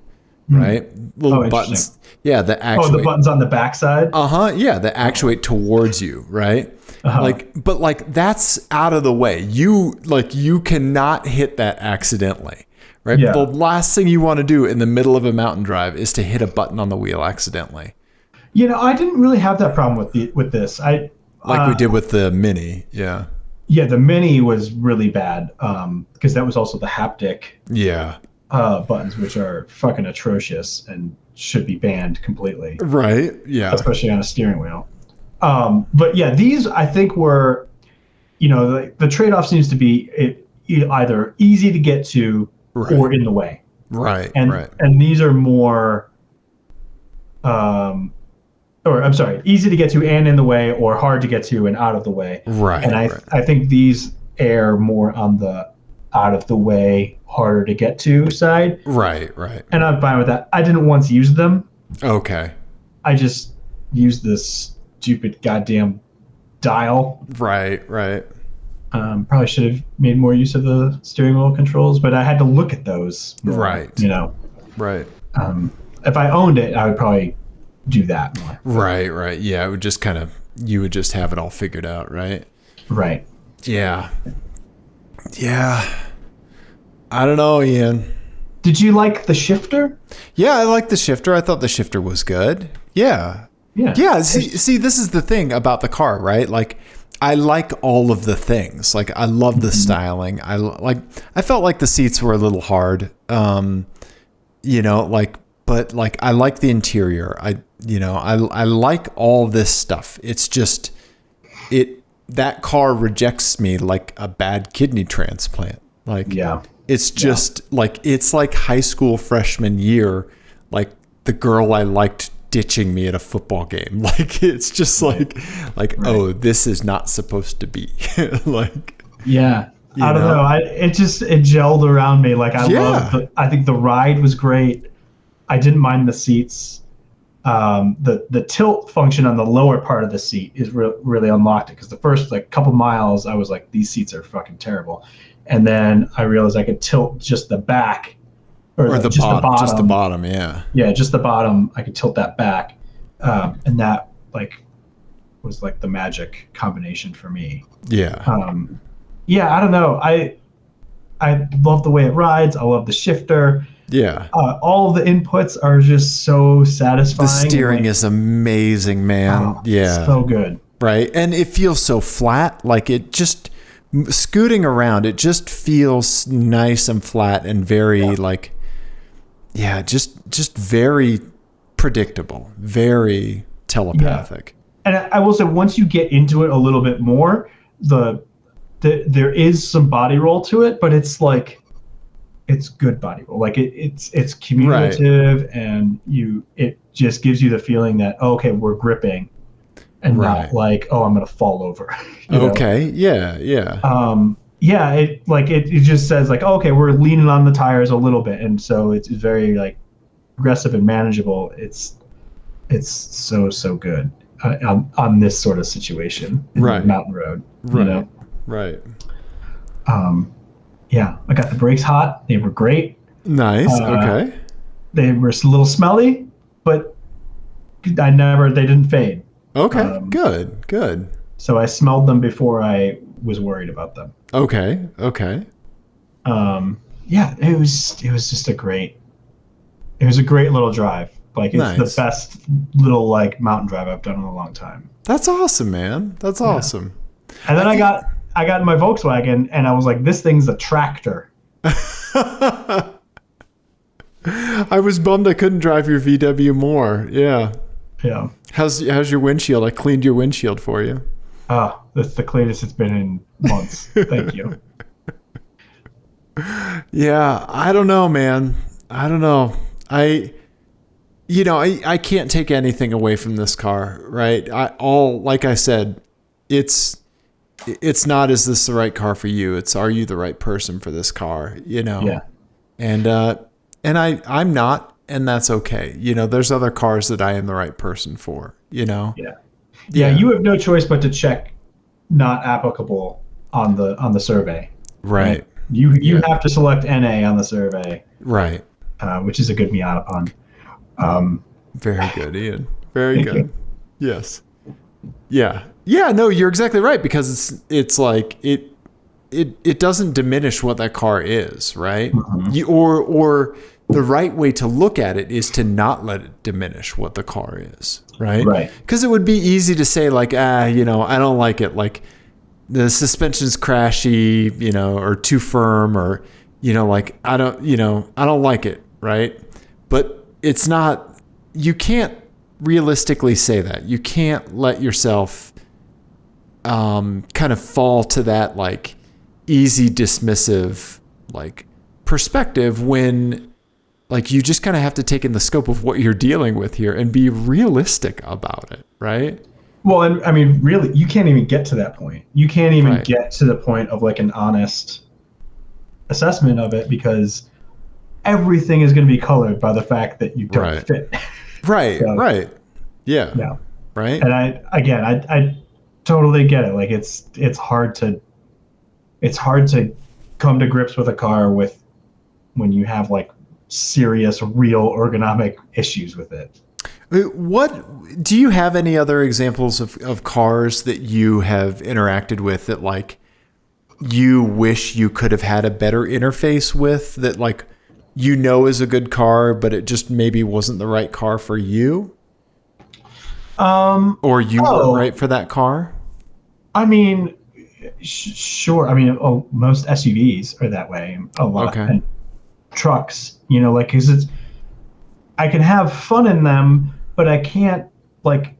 right? Little buttons. Yeah, the actuate. the buttons on the backside. Yeah, that actuate towards you, right? But that's out of the way. You cannot hit that accidentally, right? Yeah. The last thing you want to do in the middle of a mountain drive is to hit a button on the wheel accidentally. I didn't really have that problem with this. Like we did with the Mini, yeah. Yeah, the Mini was really bad because that was also the haptic buttons, which are fucking atrocious and should be banned completely. Right, yeah. Especially on a steering wheel. But yeah, these I think were, the trade-off seems to be either easy to get to or in the way. Right, And these are more... easy to get to and in the way, or hard to get to and out of the way. Right. And I think these err more on the out of the way, harder to get to side. Right. And I'm fine with that. I didn't once use them. Okay. I just used this stupid goddamn dial. Right. Probably should have made more use of the steering wheel controls, but I had to look at those more, Right. Right. If I owned it, I would probably do that more. Right. Yeah, it would just you would just have it all figured out, right? Right. Yeah. I don't know, Ian. Did you like the shifter? Yeah, I liked the shifter. I thought the shifter was good. Yeah. See, this is the thing about the car, right? Like, I like all of the things. Like, I love the styling. I felt like the seats were a little hard. But I like the interior. I like all this stuff. It's just that car rejects me like a bad kidney transplant. It's just like, it's like high school freshman year, like the girl I liked ditching me at a football game. Like, it's just oh, this is not supposed to be. I don't know. It gelled around me. Like, I think the ride was great. I didn't mind the seats. The tilt function on the lower part of the seat is really unlocked it, because the first couple miles I was like, these seats are fucking terrible, and then I realized I could tilt just the back or just the bottom. Yeah, just the bottom. I could tilt that back, and that was the magic combination for me. Yeah. I don't know. I love the way it rides. I love the shifter. Yeah. All of the inputs are just so satisfying. The steering is amazing, man. So good. Right. And it feels so flat. Like, it just scooting around, it just feels nice and flat and very just very predictable, very telepathic. And I will say, once you get into it a little bit more, there is some body roll to it, but it's it's good body roll. It's cumulative, and it just gives you the feeling that, okay, we're gripping, and not I'm gonna fall over. Okay. Yeah. It just says okay, we're leaning on the tires a little bit, and so it's very aggressive and manageable. It's so good on this sort of situation in the mountain road. Right. I got the brakes hot. They were great. Nice. Okay. They were a little smelly, but they didn't fade. Okay. Good. So I smelled them before I was worried about them. Okay. It was just a great It was a great little drive. Like, it's the Nice. best little like mountain drive I've done in a long time. That's awesome, man. That's awesome. And then think- I got in my Volkswagen, and I was like, this thing's a tractor. I was bummed I couldn't drive your VW more. Yeah. Yeah. How's your windshield? I cleaned your windshield for you. Oh, that's the cleanest it's been in months. Thank you. Yeah, I don't know, man. I don't know. I can't take anything away from this car, right? Like I said, it's not, is this the right car for you? It's, are you the right person for this car? Yeah. And I'm not, and that's okay. There's other cars that I am the right person for, Yeah. Yeah. You have no choice but to check not applicable on the survey. Right. You have to select NA on the survey. Right. Which is a good Miata pun. Very good, Ian. Very good. you. Yes. Yeah. Yeah, no, you're exactly right, because it's like it doesn't diminish what that car is, right? Mm-hmm. Or the right way to look at it is to not let it diminish what the car is, right? Right. Because it would be easy to say like, I don't like it, like the suspension's crashy, or too firm, or like I don't like it, right? But it's not, you can't realistically say that. You can't let yourself kind of fall to that like easy dismissive like perspective, when like you just kind of have to take in the scope of what you're dealing with here and be realistic about it, right? Well, and I mean, really, you can't even get to that point. You can't even Right. get to the point of like an honest assessment of it, because everything is going to be colored by the fact that you don't Right. fit. Right. So, Right. Yeah. Yeah. Right. And I totally get it. Like, it's hard to come to grips with a car when you have like serious, real ergonomic issues with it. What do you have any other examples of cars that you have interacted with that like you wish you could have had a better interface with, that like is a good car, but it just maybe wasn't the right car for you? Or you weren't right for that car? I mean, sure. I mean, most SUVs are that way. A lot. Okay. And trucks, like, 'cause I can have fun in them, but I can't like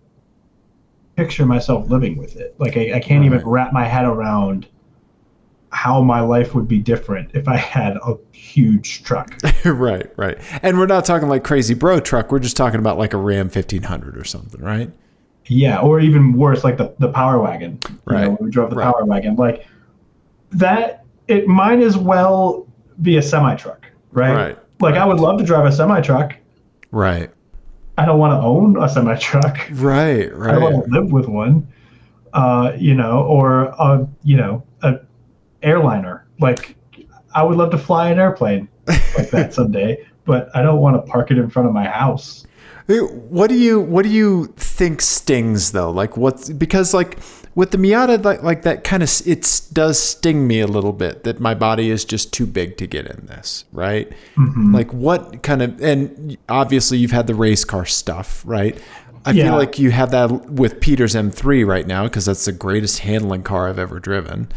picture myself living with it. Like, I can't even wrap my head around how my life would be different if I had a huge truck. Right. And we're not talking like crazy bro truck. We're just talking about like a Ram 1500 or something, right? Yeah, or even worse, like the Power Wagon. Right. When we drove the Power Wagon, like that, it might as well be a semi truck, right? Right. Like, I would love to drive a semi truck. Right. I don't want to own a semi truck. Right. I don't want to live with one. Or a airliner. Like, I would love to fly an airplane like that someday, but I don't want to park it in front of my house. What do you think stings though? Like because like with the Miata, like that kind of, it does sting me a little bit that my body is just too big to get in this, right? Mm-hmm. Like what kind of, and obviously you've had the race car stuff, right? I feel like you have that with Peter's M3 right now, because that's the greatest handling car I've ever driven.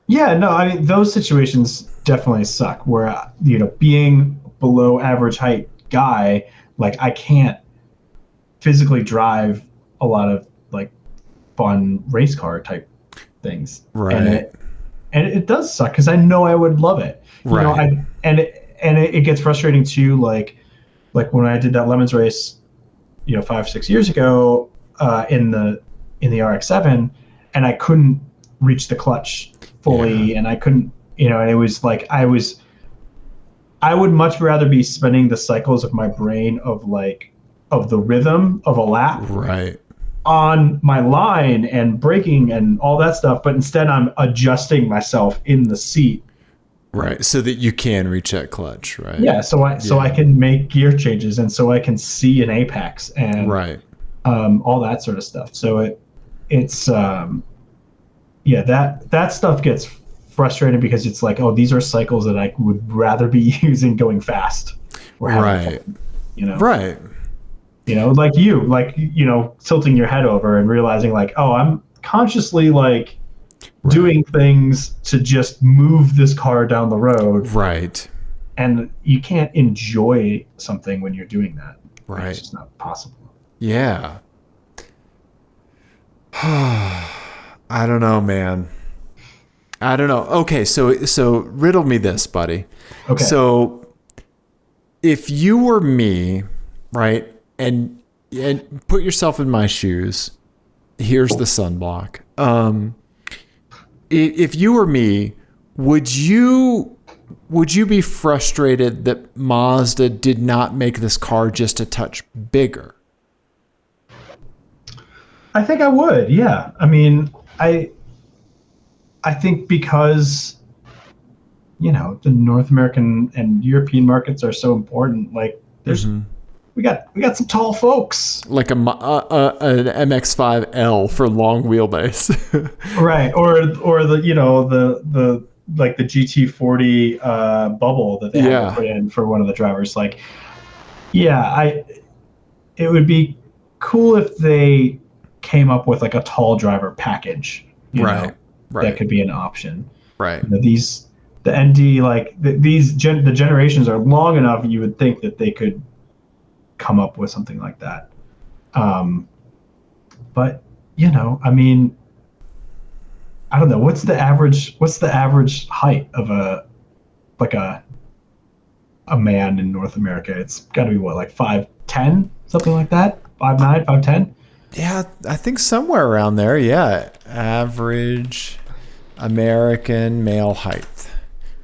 Yeah, no, I mean, those situations definitely suck where, being below average height guy, like, I can't physically drive a lot of like fun race car type things. Right. And it does suck, because I know I would love it. Right. It gets frustrating too, like when I did that Lemons race, 5-6 years ago, in the RX-7, and I couldn't reach the clutch fully, and I couldn't, and it was like I would much rather be spending the cycles of my brain of the rhythm of a lap Right. on my line and braking and all that stuff, but instead I'm adjusting myself in the seat. Right. So that you can reach that clutch, right? Yeah, so I can make gear changes, and so I can see an apex and Right. all that sort of stuff. So it's that stuff gets frustrating because it's like, oh, these are cycles that I would rather be using going fast or having fun, Right. Like tilting your head over and realizing like, oh, I'm consciously like doing things to just move this car down the road. Right. And you can't enjoy something when you're doing that. Right. It's just not possible. Yeah. I don't know, man. I don't know. Okay, so riddle me this, buddy. Okay. So if you were me, right, and put yourself in my shoes, here's the sunblock. If you were me, would you be frustrated that Mazda did not make this car just a touch bigger? I think I would. Yeah. I mean, I think because the North American and European markets are so important. Like, we got some tall folks. Like an MX-5L for long wheelbase. Right. Or the like the GT40 bubble that they had to put in for one of the drivers. Like, it would be cool if they came up with like a tall driver package. Right. That could be an option. Right. The ND, like the generations are long enough. You would think that they could come up with something like that. But I mean, I don't know. What's the average height of a man in North America? It's got to be what, like 5'10", something like that. 5'9", 5'10". Yeah, I think somewhere around there. Yeah, average American male height,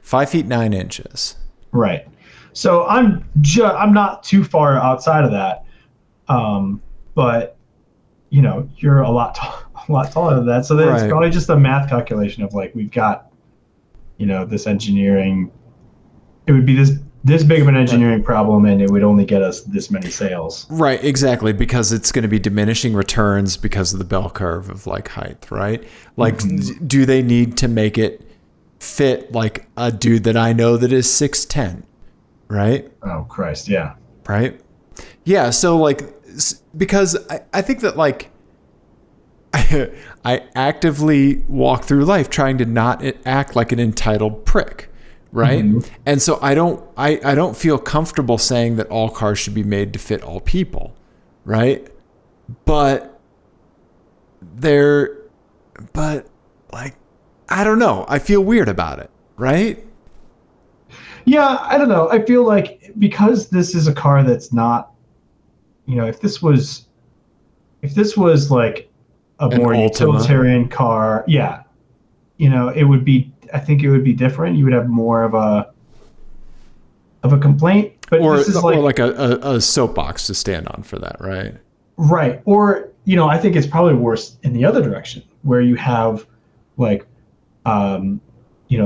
5 feet 9 inches. Right. So I'm not too far outside of that, but you're a lot taller than that. So then it's probably just a math calculation of like, we've got this engineering. It would be this big of an engineering problem, and it would only get us this many sales. Right, exactly, because it's going to be diminishing returns because of the bell curve of like height, right? Like, do they need to make it fit like a dude that I know that is 6'10", right? Oh, Christ, yeah. Right? Yeah, so like, because I think that like, I actively walk through life trying to not act like an entitled prick. Right. And so I don't feel comfortable saying that all cars should be made to fit all people. Right. But like, I don't know. I feel weird about it. Right. Yeah. I don't know. I feel like because this is a car that's not, if this was like a more utilitarian car. Yeah. I think it would be different. You would have more of a complaint, but this is like a soapbox to stand on for that, right? Right. Or, I think it's probably worse in the other direction where you have like,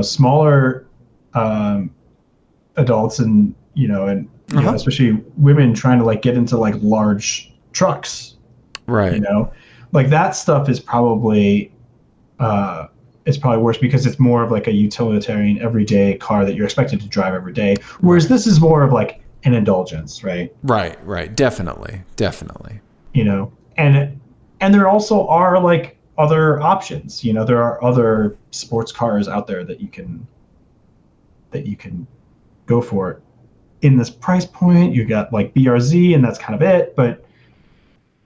smaller adults and, especially women trying to like get into like large trucks. Right. Like that stuff is probably, it's probably worse because it's more of like a utilitarian everyday car that you're expected to drive every day. Whereas this is more of like an indulgence, right? Right. Definitely. And there also are like other options. There are other sports cars out there that you can go for in this price point. You got like BRZ and that's kind of it, but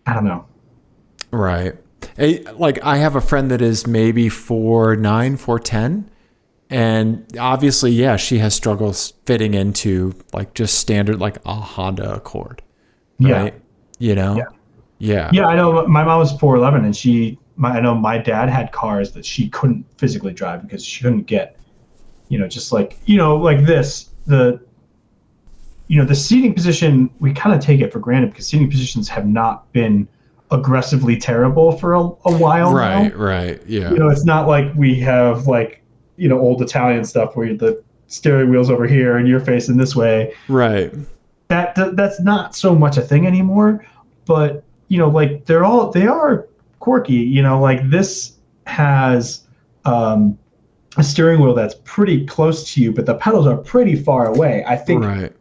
I don't know. Right. Like I have a friend that is maybe 4'9", 4'10", and obviously, yeah, she has struggles fitting into like just standard like a Honda Accord, right? Yeah. I know my mom was 4'11", and I know my dad had cars that she couldn't physically drive because she couldn't get, just like like this the seating position. We kind of take it for granted because seating positions have not been aggressively terrible for a while now. Right. Yeah. It's not like we have like, old Italian stuff where the steering wheel's over here and you're facing this way. Right. That's not so much a thing anymore, but like they are quirky, like this has a steering wheel that's pretty close to you, but the pedals are pretty far away. I think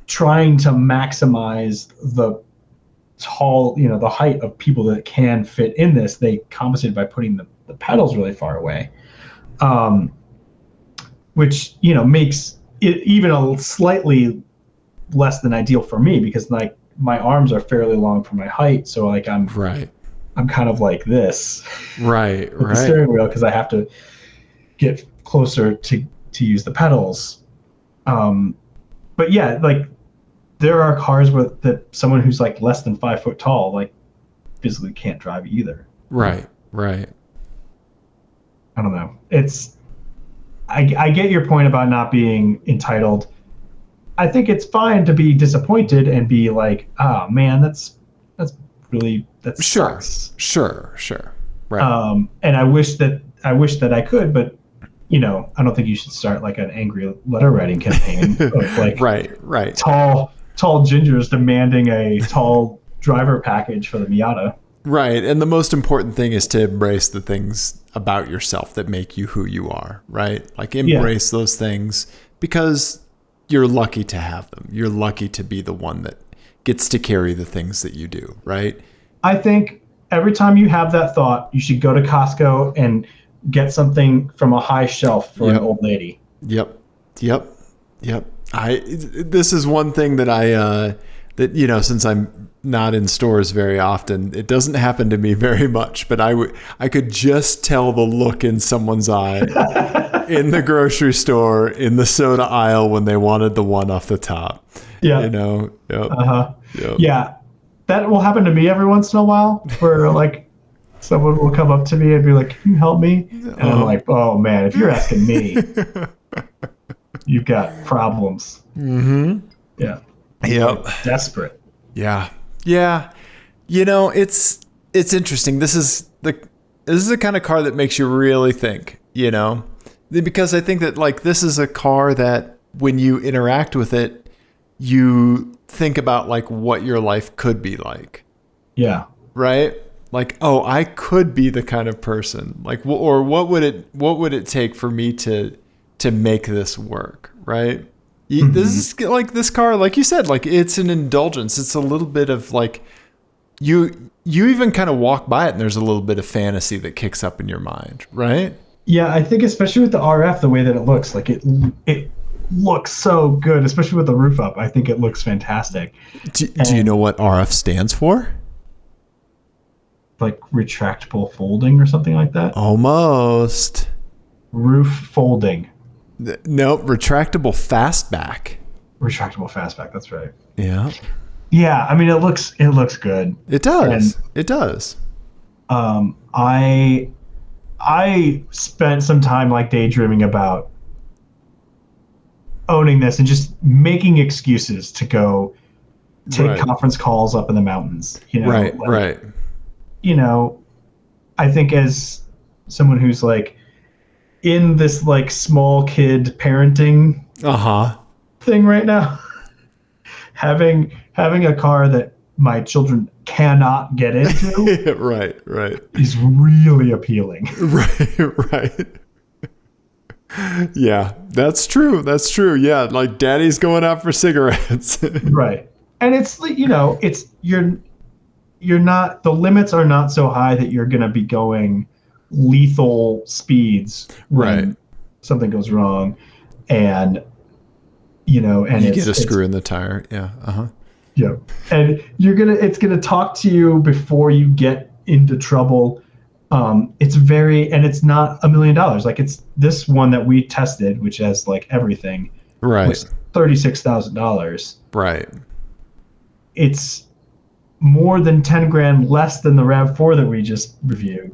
trying to maximize the the height of people that can fit in this, they compensated by putting the pedals really far away, which makes it even a slightly less than ideal for me, because like my arms are fairly long for my height, so like I'm kind of like this with the steering wheel, because I have to get closer to use the pedals. But yeah, like there are cars that someone who's like less than 5 foot tall like physically can't drive either. Right. I don't know. I get your point about not being entitled. I think it's fine to be disappointed and be like, oh man, that sucks. Sure. Right. And I wish that I could, but I don't think you should start like an angry letter writing campaign of like right. Tall gingers demanding a tall driver package for the Miata. Right. And the most important thing is to embrace the things about yourself that make you who you are, right? Like embrace those things, because you're lucky to have them. You're lucky to be the one that gets to carry the things that you do, right? I think every time you have that thought, you should go to Costco and get something from a high shelf for an old lady. Yep. This is one thing that since I'm not in stores very often, it doesn't happen to me very much, but I could just tell the look in someone's eye in the grocery store, in the soda aisle, when they wanted the one off the top. Yeah. Yeah. That will happen to me every once in a while, where like someone will come up to me and be like, "Can you help me?" And I'm like, "Oh man, if you're asking me, you've got problems." Mm-hmm. Yeah. Yep. Desperate. Yeah. It's interesting. This is the kind of car that makes you really think, because I think that like this is a car that when you interact with it, you think about like what your life could be like. Yeah. Right? Like, oh, I could be the kind of person, like, or what would it take for me to make this work, right? Mm-hmm. This is like this car, like you said, like it's an indulgence. It's a little bit of like you even kind of walk by it and there's a little bit of fantasy that kicks up in your mind, right? Yeah, I think especially with the RF, the way that it looks, like it looks so good, especially with the roof up. I think it looks fantastic. Do you know what RF stands for? Like retractable folding or something like that? Almost. Roof folding. Nope, retractable fastback. Retractable fastback, that's right. Yeah. Yeah, I mean it looks good. It does. It does. I spent some time like daydreaming about owning this and just making excuses to go take conference calls up in the mountains. Right. I think as someone who's like in this like small kid parenting thing right now, having a car that my children cannot get into right is really appealing. Right. Yeah, that's true. Yeah, like daddy's going out for cigarettes. Right. And it's you're not, the limits are not so high that you're going to be going lethal speeds when something goes wrong, and you get a screw in the tire. Yeah. Yeah. And it's gonna talk to you before you get into trouble. It's not $1 million. Like it's this one that we tested, which has like everything, was $36,000. Right. It's more than 10 grand less than the RAV4 that we just reviewed.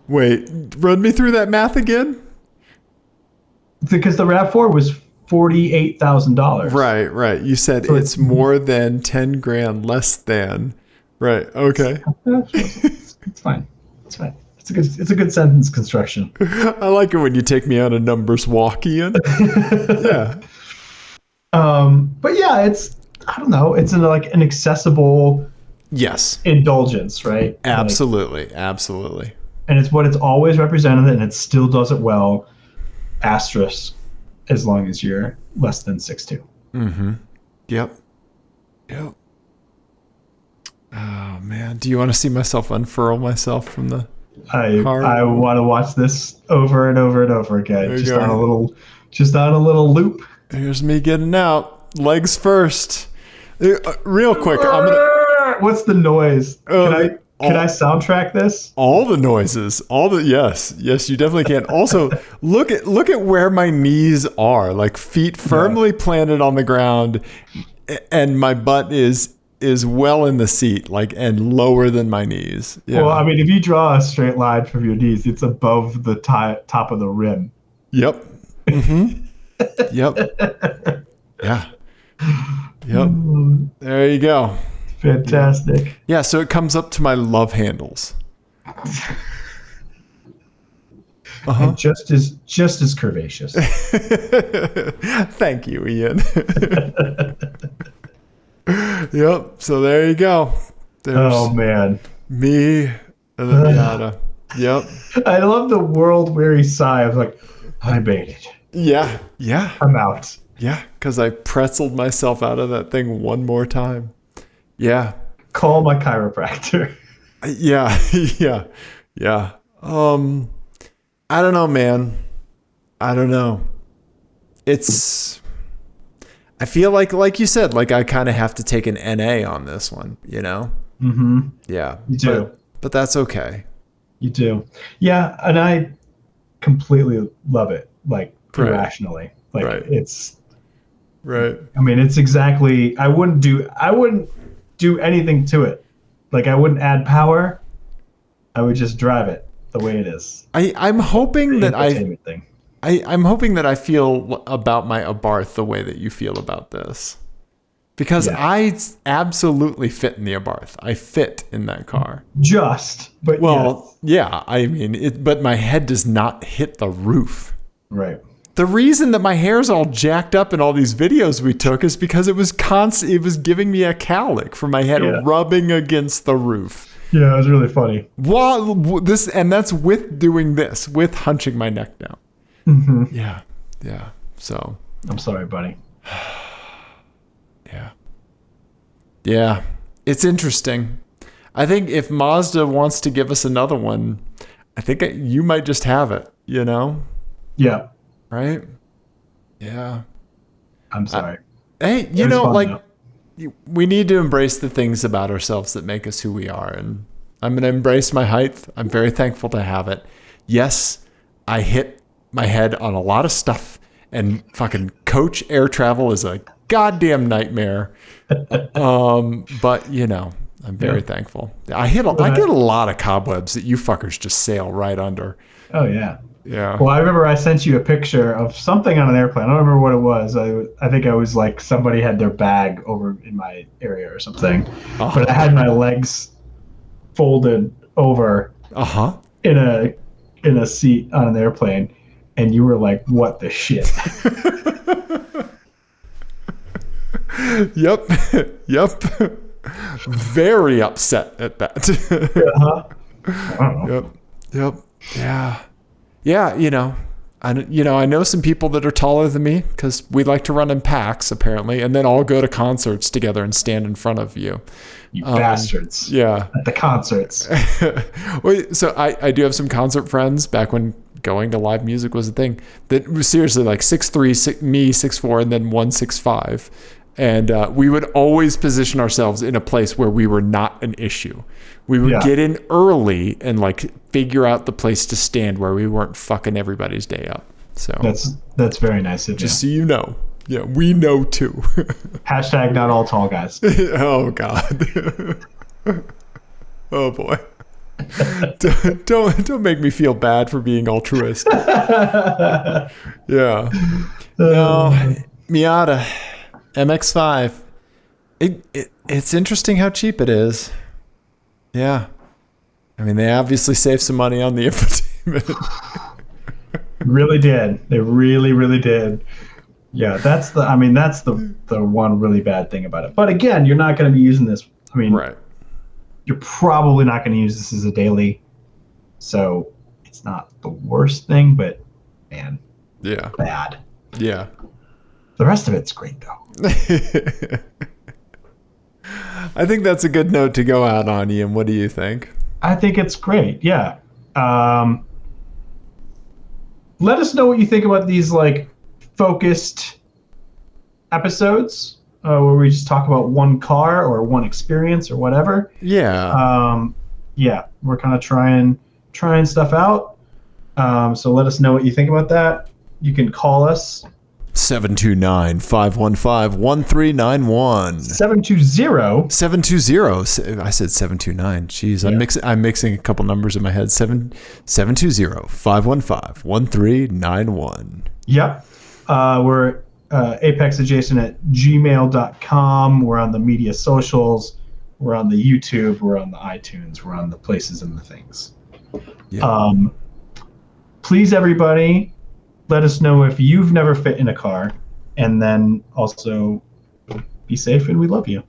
Wait, run me through that math again. Because the RAV4 was $48,000. Right. You said so it's more than 10 grand less than. Right. Okay. It's fine. It's a good sentence construction. I like it when you take me on a numbers walk, Ian. Yeah. But yeah, I don't know. It's an accessible indulgence, right? Absolutely. And it's what it's always represented, and it still does it well. asterisk as long as you're less than 6'2". Mm-hmm. Yep. Yep. Oh man, do you want to see myself unfurl myself from the car? I want to watch this over and over and over again, just on a little loop. Here's me getting out, legs first. Real quick, I'm gonna. What's the noise? Can I soundtrack this? All the noises, yes, you definitely can. Also, look at where my knees are, like feet firmly planted on the ground, and my butt is well in the seat, like, and lower than my knees. Yeah. Well, I mean, if you draw a straight line from your knees, it's above the top of the rim. Yep. Mm-hmm. Yep. Yeah. Yep. There you go. Fantastic. Yeah, so it comes up to my love handles. And just as curvaceous. Thank you, Ian. Yep. So there you go. Oh man. Me and the Miata. Yep. I love the world-weary sigh of like, I made it. Yeah. Yeah. I'm out. Yeah, because I pretzeled myself out of that thing one more time. Yeah. Call my chiropractor. Yeah. Yeah. Yeah. I don't know, man. I don't know. I feel like you said, like I kind of have to take an NA on this one, you know? Mm-hmm. Yeah. You do. But that's okay. You do. Yeah, and I completely love it, like, irrationally. Like, it's... Right. I mean, it's exactly... I wouldn't do anything to it. Like, I wouldn't add power. I would just drive it the way it is. I'm hoping that I'm hoping that I feel about my Abarth the way that you feel about this. Because I absolutely fit in the Abarth. I fit in that car. Yeah, I mean, but my head does not hit the roof. Right. The reason that my hair's all jacked up in all these videos we took is because it was it was giving me a cowlick from my head rubbing against the roof. Yeah, it was really funny. That's with doing this, with hunching my neck down. Mm-hmm. Yeah. Yeah. So. I'm sorry, buddy. Yeah. Yeah. It's interesting. I think if Mazda wants to give us another one, I think you might just have it, you know? Yeah. Right? Yeah. I'm sorry. Hey, you know, like, we need to embrace the things about ourselves that make us who we are. And I'm going to embrace my height. I'm very thankful to have it. Yes, I hit my head on a lot of stuff, and fucking coach air travel is a goddamn nightmare. But, you know, I'm very thankful. I get a lot of cobwebs that you fuckers just sail right under. Oh, yeah. Yeah. Well, I remember I sent you a picture of something on an airplane. I don't remember what it was. I think I was like, somebody had their bag over in my area or something. But I had my legs folded over in a seat on an airplane, and you were like, what the shit? Yep. Very upset at that. Yep. Yeah. Yeah, you know, I know some people that are taller than me because we like to run in packs, apparently, and then all go to concerts together and stand in front of you. You bastards. Yeah. At the concerts. So I do have some concert friends back when going to live music was a thing that was seriously like 6'3", me 6'4", and then 165. And we would always position ourselves in a place where we were not an issue. We would get in early and like figure out the place to stand where we weren't fucking everybody's day up. So that's very nice of you. Just so you know. Yeah, we know too. Hashtag not all tall guys. Oh God. Oh boy. Don't make me feel bad for being altruistic. Yeah. No, Miata MX-5. It's interesting how cheap it is. Yeah. I mean, they obviously saved some money on the infotainment. Really did. They really, really did. Yeah, that's the one really bad thing about it. But again, you're not going to be using this. I mean, you're probably not going to use this as a daily. So it's not the worst thing, but man, Yeah. bad. Yeah. The rest of it's great, though. I think that's a good note to go out on, Ian. What do you think? I think it's great. Yeah. Let us know what you think about these like focused episodes where we just talk about one car or one experience or whatever. Yeah. Yeah, we're kind of trying stuff out. So let us know what you think about that. You can call us 729-515-1391. 720. 720. I said 729. Jeez, Yeah. I'm mixing a couple numbers in my head. 720-515-1391. Yep. We're apexadjacent@gmail.com. We're on the media socials. We're on the YouTube. We're on the iTunes. We're on the places and the things. Yeah. Please, everybody, let us know if you've never fit in a car. And then also be safe and we love you.